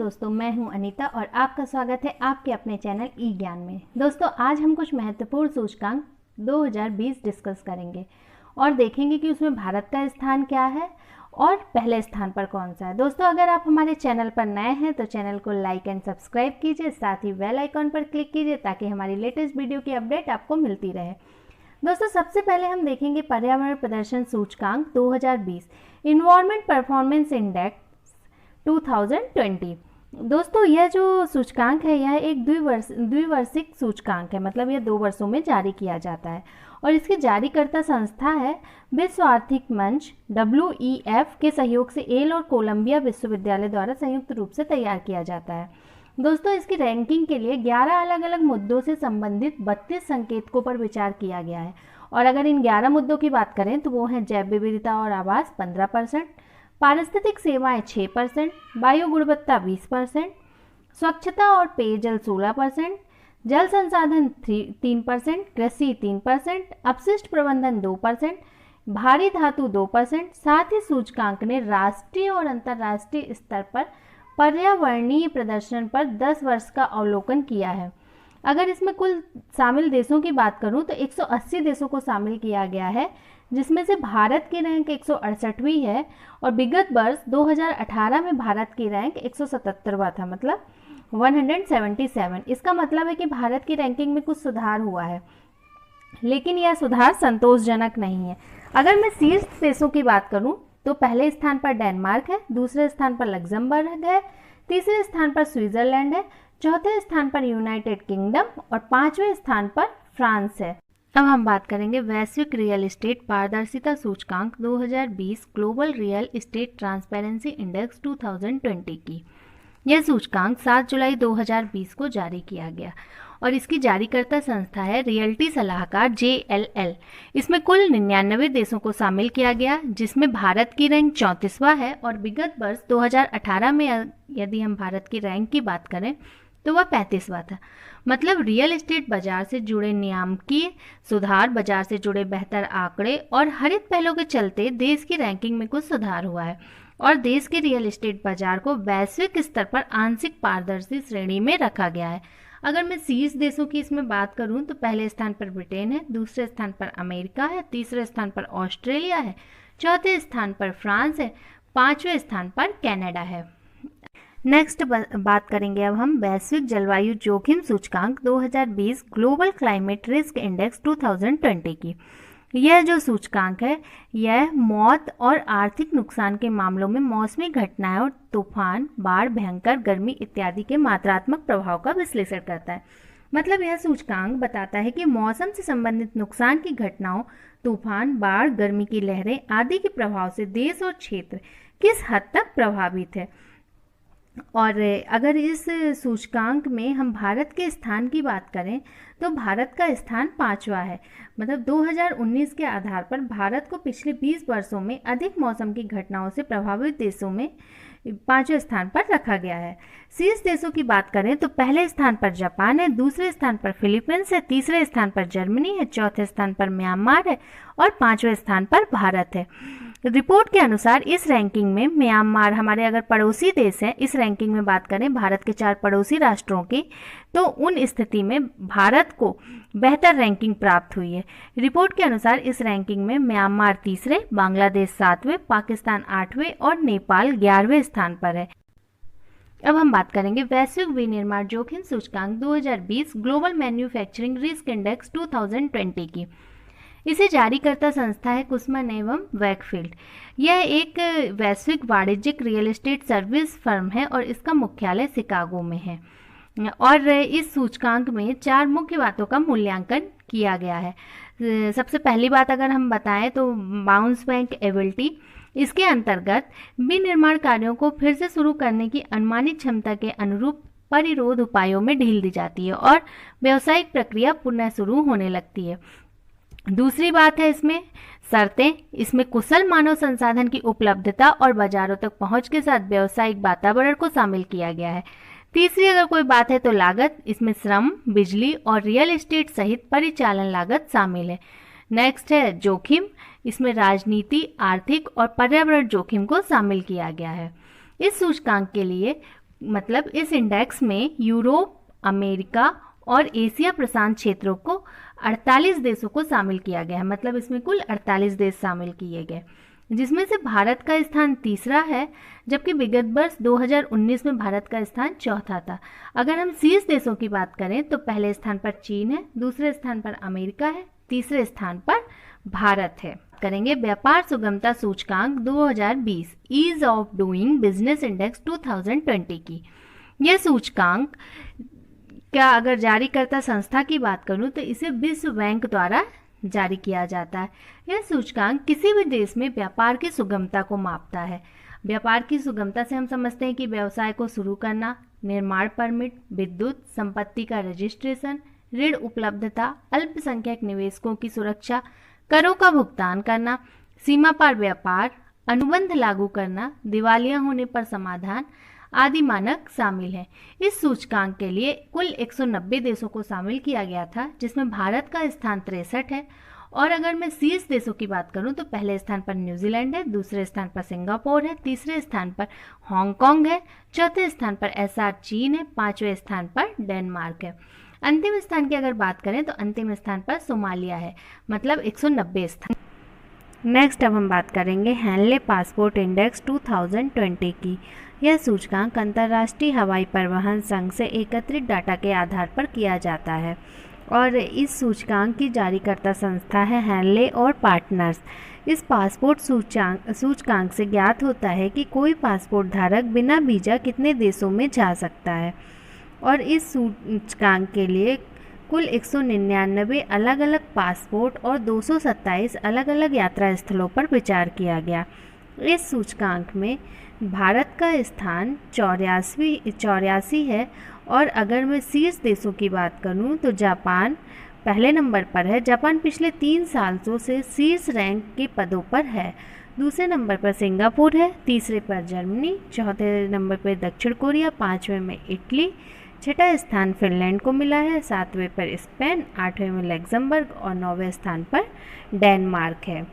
दोस्तों, मैं हूं अनीता और आपका स्वागत है आपके अपने चैनल ई ज्ञान में। दोस्तों, आज हम कुछ महत्वपूर्ण सूचकांक 2020 डिस्कस करेंगे और देखेंगे कि उसमें भारत का स्थान क्या है और पहले स्थान पर कौन सा है। दोस्तों, अगर आप हमारे चैनल पर नए हैं तो चैनल को लाइक एंड सब्सक्राइब कीजिए, साथ ही बेल आइकॉन पर क्लिक कीजिए ताकि हमारी लेटेस्ट वीडियो की अपडेट आपको मिलती रहे। दोस्तों, सबसे पहले हम देखेंगे पर्यावरण प्रदर्शन सूचकांक 2020 इन्वायरमेंट परफॉर्मेंस इंडेक्स 2020। दोस्तों, यह जो सूचकांक है यह एक द्विवार्षिक सूचकांक है, मतलब यह 2 वर्षों में जारी किया जाता है और इसकी जारीकर्ता संस्था है विश्व आर्थिक मंच WEF के सहयोग से येल और कोलंबिया विश्वविद्यालय द्वारा संयुक्त रूप से तैयार किया जाता है। दोस्तों, इसकी रैंकिंग के लिए 11 अलग अलग मुद्दों से संबंधित 32 संकेतकों पर विचार किया गया है और अगर इन 11 मुद्दों की बात करें तो वो हैं जैव विविधता और आवास 15%, पारिस्थितिक सेवाएं 6%, वायु गुणवत्ता 20%, स्वच्छता और पेयजल 16%, जल संसाधन 3%, कृषि 3%, अपशिष्ट प्रबंधन 2%, भारी धातु 2%। साथ ही सूचकांक ने राष्ट्रीय और अंतर्राष्ट्रीय स्तर पर पर्यावरणीय प्रदर्शन पर 10 वर्ष का अवलोकन किया है। अगर इसमें कुल शामिल देशों की बात करूं तो 180 देशों को शामिल किया गया है, जिसमें से भारत की रैंक 168वीं है और विगत वर्ष 2018 में भारत की रैंक 177वां था, मतलब 177। इसका मतलब है कि भारत की रैंकिंग में कुछ सुधार हुआ है, लेकिन यह सुधार संतोषजनक नहीं है। अगर मैं शीर्ष देशों की बात करूं तो पहले स्थान पर डेनमार्क है, दूसरे स्थान पर लग्जमबर्ग है, तीसरे स्थान पर स्विट्जरलैंड है, चौथे स्थान पर यूनाइटेड किंगडम और 5वें स्थान पर फ्रांस है। अब हम बात करेंगे वैश्विक रियल एस्टेट पारदर्शिता सूचकांक 2020 global real estate transparency index 2020 की। यह सूचकांक 7 जुलाई 2020 को जारी किया गया और इसकी जारीकर्ता संस्था है रियल्टी सलाहकार JLL। इसमें कुल 99 देशों को शामिल किया गया, जिसमें भारत की रैंक 34वां है और विगत वर्ष 2018 में यदि हम भारत की रैंक की बात करें तो वह 35वां था। मतलब रियल एस्टेट बाजार से जुड़े नियामकीय सुधार, बाजार से जुड़े बेहतर आंकड़े और हरित पहलों के चलते देश की रैंकिंग में कुछ सुधार हुआ है और देश के रियल एस्टेट बाजार को वैश्विक स्तर पर आंशिक पारदर्शी श्रेणी में रखा गया है। अगर मैं शीर्ष देशों की इसमें बात करूं तो पहले स्थान पर ब्रिटेन है, दूसरे स्थान पर अमेरिका है, तीसरे स्थान पर ऑस्ट्रेलिया है, चौथे स्थान पर फ्रांस है, 5वें स्थान पर कनाडा है। नेक्स्ट बात करेंगे अब हम वैश्विक जलवायु जोखिम सूचकांक 2020 ग्लोबल क्लाइमेट रिस्क इंडेक्स 2020 की। यह जो सूचकांक है यह मौत और आर्थिक नुकसान के मामलों में मौसमी घटनाएं और तूफान, बाढ़, भयंकर गर्मी इत्यादि के मात्रात्मक प्रभाव का विश्लेषण करता है। मतलब यह सूचकांक बताता है कि मौसम से संबंधित नुकसान की घटनाओं, तूफान, बाढ़, गर्मी की लहरें आदि के प्रभाव से देश और क्षेत्र किस हद तक प्रभावित है। और अगर इस सूचकांक में हम भारत के स्थान की बात करें तो भारत का स्थान 5वां है। मतलब 2019 के आधार पर भारत को पिछले 20 वर्षों में अधिक मौसम की घटनाओं से प्रभावित देशों में 5वें स्थान पर रखा गया है। शीर्ष देशों की बात करें तो पहले स्थान पर जापान है, दूसरे स्थान पर फिलीपींस है, तीसरे स्थान पर जर्मनी है, चौथे स्थान पर म्यांमार है और 5वें स्थान पर भारत है। रिपोर्ट के अनुसार इस रैंकिंग में म्यांमार, हमारे अगर पड़ोसी देश हैं, इस रैंकिंग में बात करें भारत के 4 पड़ोसी राष्ट्रों की, तो उन स्थिति में भारत को बेहतर रैंकिंग प्राप्त हुई है। रिपोर्ट के अनुसार इस रैंकिंग में म्यांमार तीसरे, बांग्लादेश 7वें, पाकिस्तान 8वें और नेपाल 11वें स्थान पर है। अब हम बात करेंगे वैश्विक विनिर्माण जोखिम सूचकांक 2020 ग्लोबल मैन्युफैक्चरिंग रिस्क इंडेक्स 2020 की। इसे जारीकर्ता संस्था है कुसमन एवं वैकफील्ड। यह एक वैश्विक वाणिज्यिक रियल एस्टेट सर्विस फर्म है और इसका मुख्यालय शिकागो में है और इस सूचकांक में 4 मुख्य बातों का मूल्यांकन किया गया है। सबसे पहली बात अगर हम बताएं तो बाउंस बैक एबिलिटी। इसके अंतर्गत विनिर्माण कार्यों को फिर से शुरू करने की अनुमानित क्षमता के अनुरूप परिरोध उपायों में ढील दी जाती है और व्यावसायिक प्रक्रिया पुनः शुरू होने लगती है। दूसरी बात है इसमें शर्तें। इसमें कुशल मानव संसाधन की उपलब्धता और बाजारों तक पहुंच के साथ व्यावसायिक वातावरण को शामिल किया गया है। तीसरी अगर कोई बात है तो लागत। इसमें श्रम, बिजली और रियल एस्टेट सहित परिचालन लागत शामिल है। नेक्स्ट है जोखिम। इसमें राजनीति, आर्थिक और पर्यावरण जोखिम को शामिल किया गया है। इस सूचकांक के लिए मतलब इस इंडेक्स में यूरोप, अमेरिका और एशिया प्रशांत क्षेत्रों को 48 देशों को शामिल किया गया है। मतलब इसमें कुल 48 देश शामिल किए गए, जिसमें से भारत का स्थान तीसरा है, जबकि विगत वर्ष 2019 में भारत का स्थान चौथा था। अगर हम शीर्ष देशों की बात करें तो पहले स्थान पर चीन है, दूसरे स्थान पर अमेरिका है, तीसरे स्थान पर भारत है। करेंगे व्यापार सुगमता सूचकांक 2020 ease of doing business index 2020 की। यह सूचकांक क्या अगर जारीकर्ता संस्था की बात करूं तो इसे विश्व बैंक द्वारा जारी किया जाता है। यह सूचकांक किसी भी देश में व्यापार की सुगमता को मापता है। व्यापार की सुगमता से हम समझते हैं कि व्यवसाय को शुरू करना, निर्माण परमिट, विद्युत संपत्ति का रजिस्ट्रेशन, ऋण उपलब्धता, अल्पसंख्यक निवेशकों की सुरक्षा, करों का भुगतान करना, सीमा पार व्यापार, अनुबंध लागू करना, दिवालिया होने पर समाधान आदि मानक शामिल हैं। इस सूचकांक के लिए कुल 190 देशों को शामिल किया गया था, जिसमें भारत का स्थान 63 है। और अगर मैं शीर्ष देशों की बात करूं तो पहले स्थान पर न्यूजीलैंड है, दूसरे स्थान पर सिंगापुर है, तीसरे स्थान पर हांगकांग है, चौथे स्थान पर एसआर चीन है, पांचवें स्थान पर डेनमार्क है। अंतिम स्थान की अगर बात करें तो अंतिम स्थान पर सोमालिया है, मतलब 190 स्थान। नेक्स्ट अब हम बात करेंगे हैनले पासपोर्ट इंडेक्स 2020 की। यह सूचकांक अंतर्राष्ट्रीय हवाई परिवहन संघ से एकत्रित डाटा के आधार पर किया जाता है और इस सूचकांक की जारीकर्ता संस्था है हैनले और पार्टनर्स। इस पासपोर्ट सूचकांक से ज्ञात होता है कि कोई पासपोर्ट धारक बिना वीज़ा कितने देशों में जा सकता है और इस सूचकांक के लिए कुल 199 अलग अलग पासपोर्ट और 227 अलग अलग यात्रा स्थलों पर विचार किया गया। इस सूचकांक में भारत का स्थान 84 है और अगर मैं शीर्ष देशों की बात करूं तो जापान पहले नंबर पर है। जापान पिछले 3 सालों से शीर्ष रैंक के पदों पर है। दूसरे नंबर पर सिंगापुर है, तीसरे पर जर्मनी, चौथे नंबर पर दक्षिण कोरिया, पाँचवें में इटली, छठा स्थान फिनलैंड को मिला है, सातवें पर स्पेन, आठवें में लग्जमबर्ग और 9वें स्थान पर डेनमार्क है।